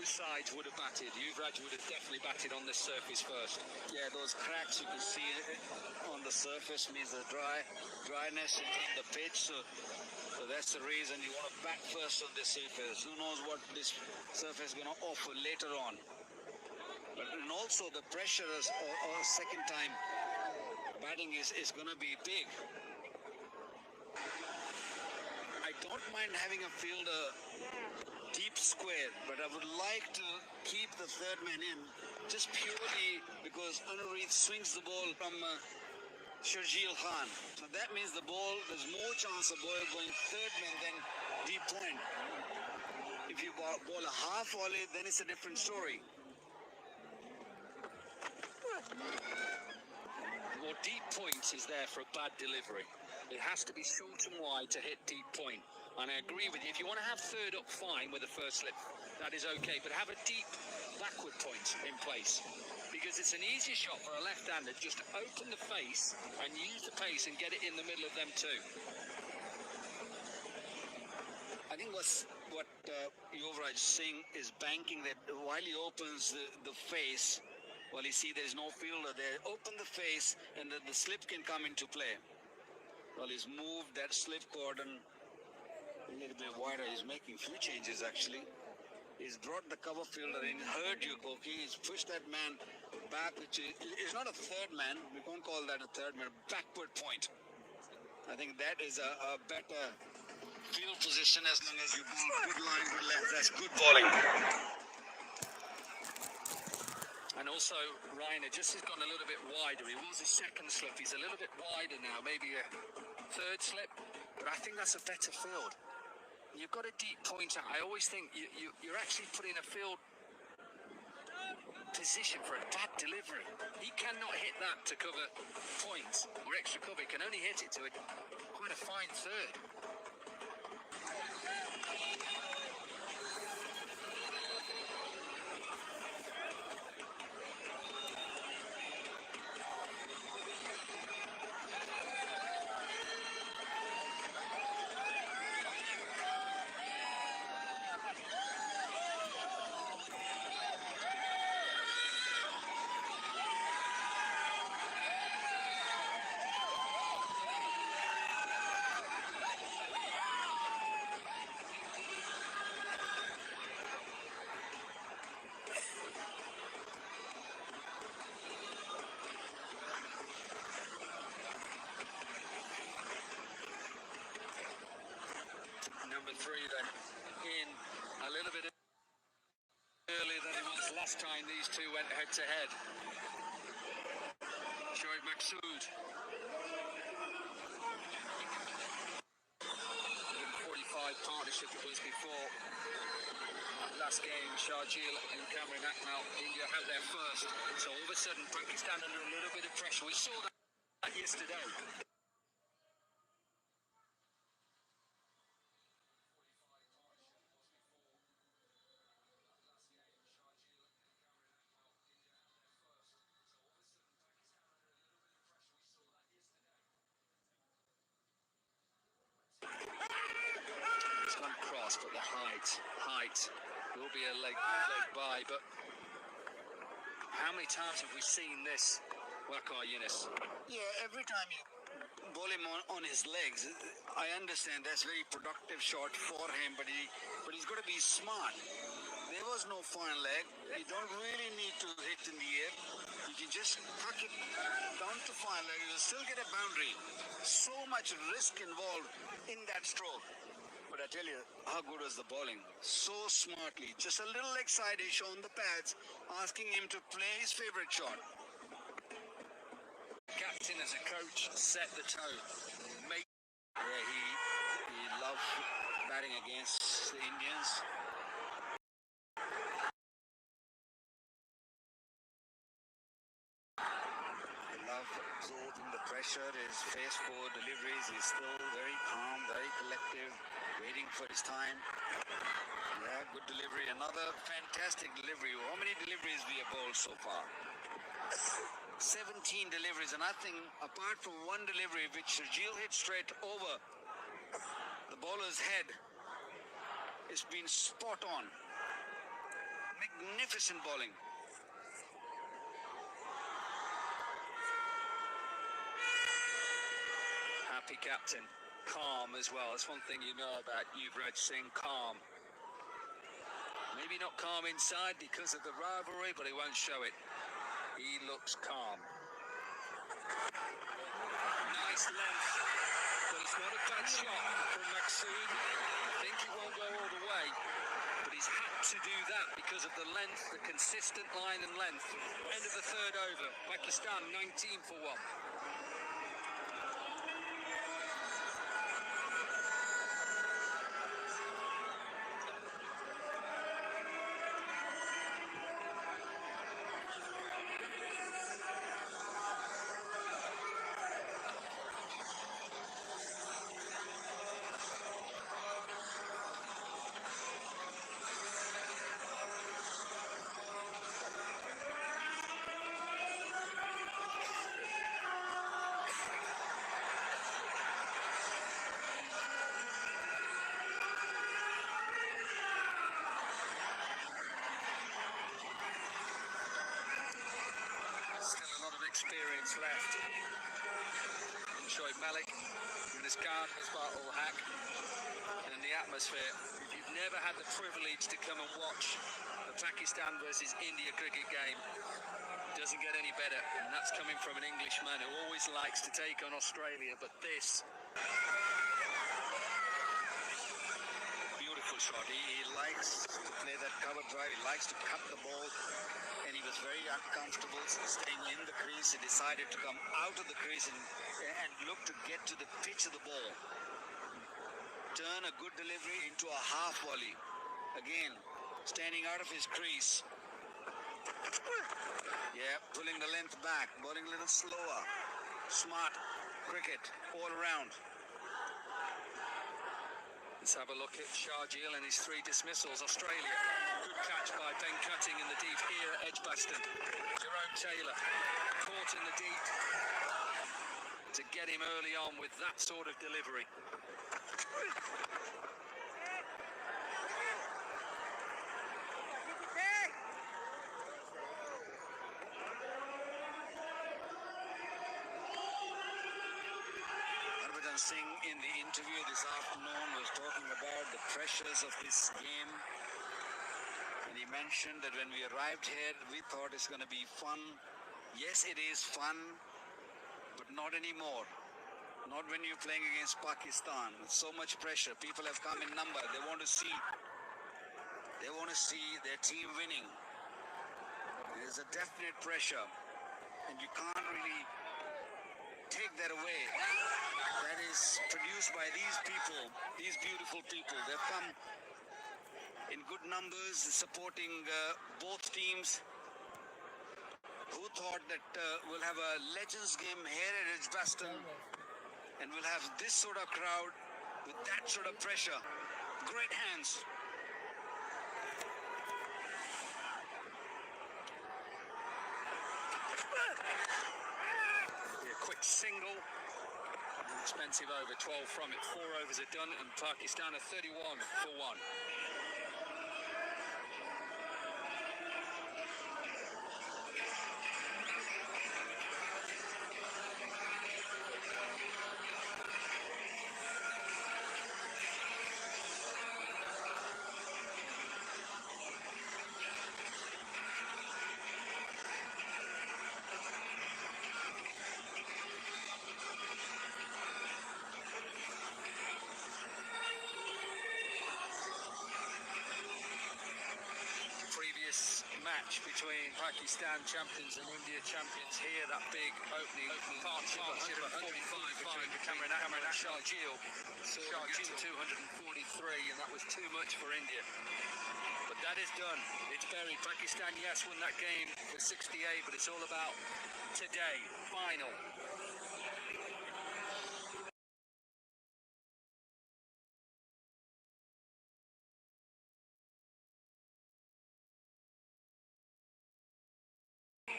both sides would have batted. Yuvraj would have definitely batted on this surface first. Yeah, those cracks you can see on the surface means the dryness in the pitch. So that's the reason you want to bat first on this surface. Who knows what this surface is going to offer later on. And also the pressure or second time batting is going to be big. I don't mind having a fielder deep square, but I would like to keep the third man in just purely because Anureet swings the ball from Sharjeel Khan. So that means there's more chance of ball going third man than deep point. If you ball a half volley, then it's a different story. Well, deep points is there for a bad delivery. It has to be short and wide to hit deep point. And I agree with you. If you want to have third up, fine with the first slip. That is okay. But have a deep backward point in place. Because it's an easier shot for a left-hander just to open the face and use the pace and get it in the middle of them too. I think what Yuvraj Singh is banking that while he opens the face, well, you see there's no fielder there. Open the face and the slip can come into play. Well, he's moved that slip cordon a little bit wider. He's making few changes actually. He's brought the cover fielder in, heard you, Koki. He's pushed that man back, which is not a third man. We can't call that a third man, backward point. I think that is a better field position as long as you bowl good line, good length. That's good bowling. And also, Raina just has gone a little bit wider. He was a second slip. He's a little bit wider now, maybe a third slip. But I think that's a better field. You've got a deep point out. I always think you're actually putting a field position for a bad delivery. He cannot hit that to cover points or extra cover. He can only hit it to quite a fine third. Number 3 then, in a little bit earlier than it was last time these two went head to head. Shoaib Maqsood. 45 partnership it was before last game. Sharjeel and Kamran Akmal, India had their first. So all of a sudden Pakistan under a little bit of pressure. We saw that yesterday. But the height will be a leg by. But how many times have we seen this Waqar, Younis? Yeah, every time you bowl him on his legs, I understand that's very productive shot for him, but he's got to be smart. There was no fine leg. You don't really need to hit in the air. You can just tuck it down to fine leg. You'll still get a boundary. So much risk involved in that stroke. But I tell you, how good was the bowling? So smartly, just a little leg side-ish on the pads, asking him to play his favourite shot. Captain as a coach set the tone. Yeah, he loved batting against the Indians. He loved absorbing the pressure, his face forward deliveries. He's still very calm, very collective, waiting for his time. Yeah, good delivery. Another fantastic delivery. How many deliveries we have bowled so far? 17 deliveries, and I think apart from one delivery which Sharjeel hit straight over the bowler's head, it's been spot on. Magnificent bowling. Happy captain. Calm as well. That's one thing you know about Yuvraj Singh. Calm. Maybe not calm inside because of the rivalry, but he won't show it. He looks calm. Nice length. But it's not a bad shot from Maqsood. I think he won't go all the way, but he's had to do that because of the length, the consistent line and length. End of the third over. Pakistan 19 for 1. Still a lot of experience left. Shoaib, Malik, Misbah-ul-Haq, and the atmosphere. If you've never had the privilege to come and watch the Pakistan versus India cricket game, it doesn't get any better. And that's coming from an Englishman who always likes to take on Australia. But this beautiful shot. He likes to play that cover drive. He likes to cut the ball. And he was very uncomfortable staying in the crease. He decided to come out of the crease and look to get to the pitch of the ball. Turn a good delivery into a half volley. Again, standing out of his crease. Yeah, pulling the length back, bowling a little slower. Smart cricket all around. Let's have a look at Sharjeel and his 3 dismissals. Australia, good catch by Ben Cutting in the deep here, Edgbaston. Jerome Taylor, caught in the deep to get him early on with that sort of delivery. Harbhajan Singh in the interview this afternoon was talking about the pressures of this game. And he mentioned that when we arrived here, we thought it's going to be fun. Yes, it is fun, but not anymore. Not when you're playing against Pakistan. With so much pressure. People have come in number. They want to see their team winning. There's a definite pressure. And you can't really take that away. That is produced by these people, these beautiful people. They've come in good numbers supporting both teams. Who thought that we'll have a Legends game here at Edgbaston and we'll have this sort of crowd with that sort of pressure. Great hands. A quick single. Expensive over, 12 from it. 4 overs are done and Pakistan are 31 for 1. Match between Pakistan champions and India champions here, that big opening partnership 145 between Kamran and Sharjeel. Sharjeel 243, and that was too much for India. But that is done. It's buried. Pakistan, yes, won that game with 68, but it's all about today, final.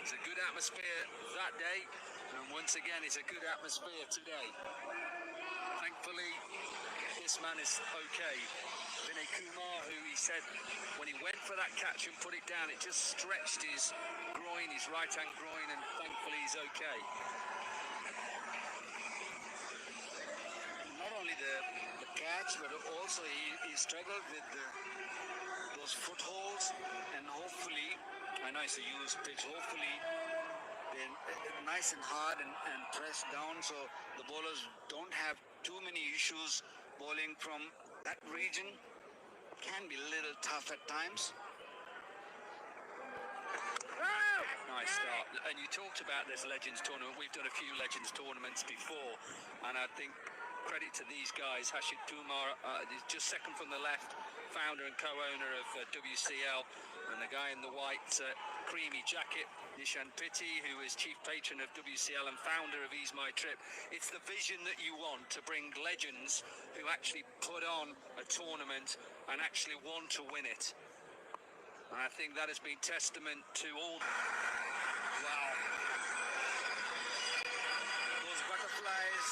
It's a good atmosphere that day, and once again, it's a good atmosphere today. Thankfully, this man is okay. Vinay Kumar, who he said when he went for that catch and put it down, it just stretched his groin, his right-hand groin, and thankfully he's okay. Not only the catch, but also he struggled with those footholds, and hopefully, I know it's a used pitch, hopefully they're nice and hard and pressed down, so the bowlers don't have too many issues bowling from that region. Can be a little tough at times. Nice start. And you talked about this Legends tournament. We've done a few Legends tournaments before, and I think credit to these guys. Rashid Kumar, just second from the left, founder and co-owner of WCL, and the guy in the white creamy jacket, Nishan Pitti, who is chief patron of WCL and founder of Ease My Trip. It's the vision that you want, to bring legends who actually put on a tournament and actually want to win it. And I think that has been testament to all. Wow. Those butterflies,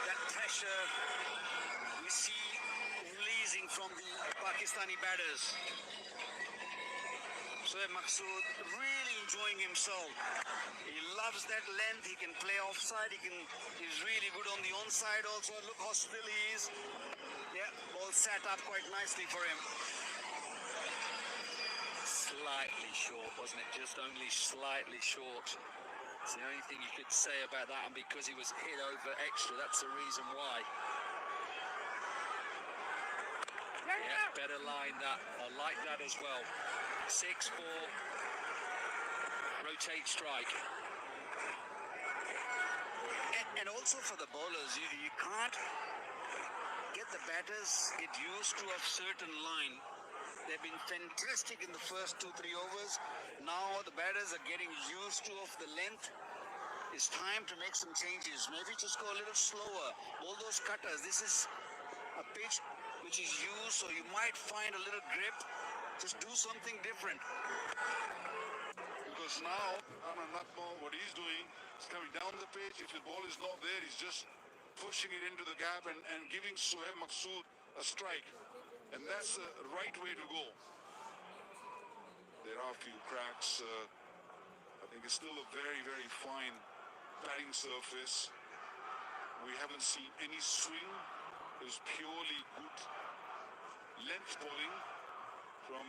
that pressure we see releasing from the Pakistani batters. Sohaib Maqsood really enjoying himself. He loves that length. He can play offside. He's really good on the onside also. Look how still he is. Yeah, ball sat up quite nicely for him. Slightly short, wasn't it? Just only slightly short. It's the only thing you could say about that, and because he was hit over extra, that's the reason why. Yeah, better line that. I like that as well. 6-4. Rotate strike. And also for the bowlers, you can't get the batters get used to a certain line. They've been fantastic in the first 2-3 overs. Now the batters are getting used to of the length. It's time to make some changes. Maybe just go a little slower. All those cutters. This is a pitch which is used, so you might find a little grip. Just do something different. Because now, Akmal, what he's doing is coming down the pitch. If the ball is not there, he's just pushing it into the gap and giving Sohaib Maqsood a strike. And that's the right way to go. There are a few cracks. I think it's still a very, very fine batting surface. We haven't seen any swing. It was purely good length bowling from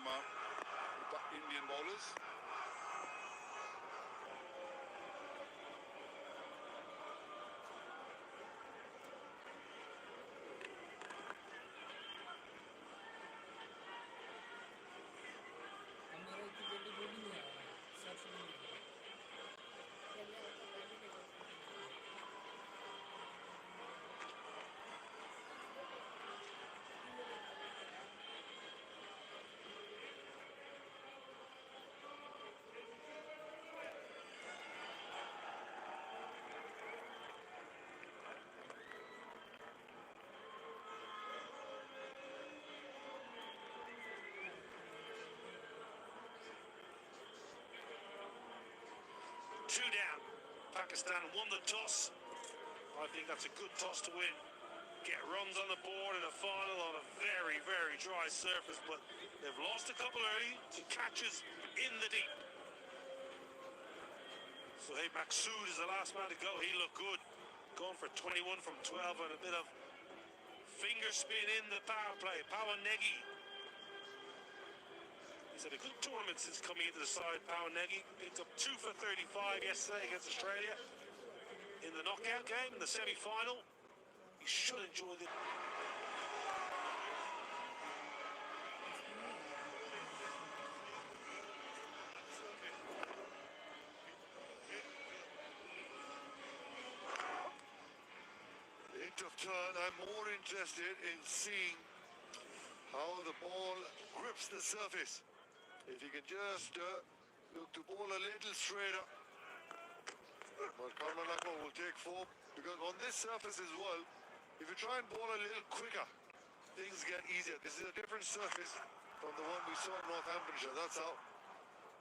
Indian bowlers. Two down. Pakistan won the toss. I think that's a good toss to win. Get runs on the board in a final on a very, very dry surface, but they've lost a couple early to catches in the deep. Sohaib Maqsood is the last man to go. He looked good. Going for 21 from 12 and a bit of finger spin in the power play. Pawan Negi. He's had a good tournament since coming into the side. Pawan Negi picked up 2 for 35 yesterday against Australia in the knockout game, in the semi-final. He should enjoy this. End of turn, I'm more interested in seeing how the ball grips the surface. If you can just look to bowl a little straighter. But Kamran will take 4, because on this surface as well, if you try and bowl a little quicker, things get easier. This is a different surface from the one we saw in Northamptonshire. That's how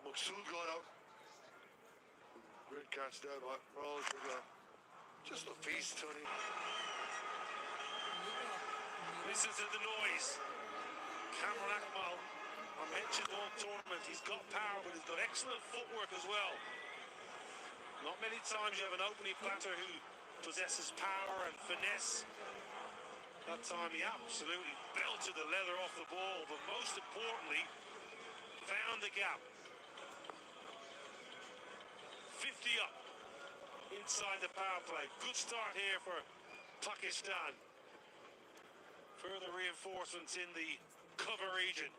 Maqsood got out. Great catch there by Rahul. Just the face turning. Listen to the noise. Kamran Akmal, I mentioned all tournament, he's got power, but he's got excellent footwork as well. Not many times you have an opening batter who possesses power and finesse. That time he absolutely belted the leather off the ball, but most importantly, found the gap. 50 up inside the power play. Good start here for Pakistan. Further reinforcements in the cover region.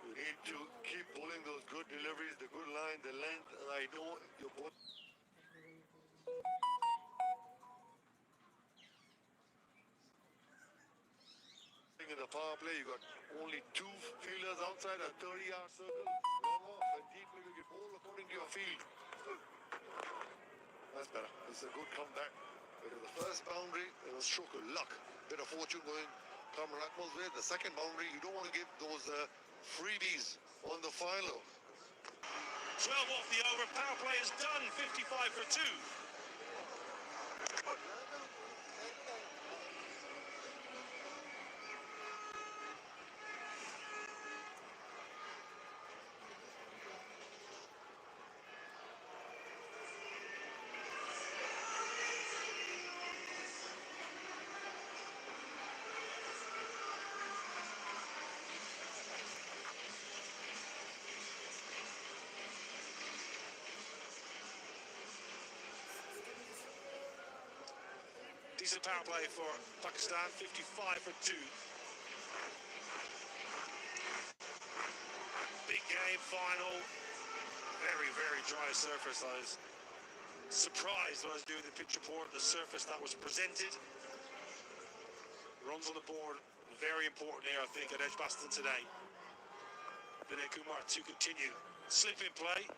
You need to keep pulling those good deliveries, the good line, the length, and I know you're both. In the power play, you got only 2 fielders outside a 30-yard circle. Long off and deeply you can bowl according to your field. That's better. It's a good comeback. But in the first boundary, it was stroke of luck. Bit of fortune going Kamran Akmal's way. The second boundary, you don't want to give those freebies on the final. 12 off the over. Power play is done. 55 for 2. Decent power play for Pakistan, 55 for 2. Big game final. Very, very dry surface. I was surprised when I was doing the pitch report, the surface that was presented. Runs on the board, very important here, I think, at Edgbaston today. Vinay Kumar to continue. Slip in play.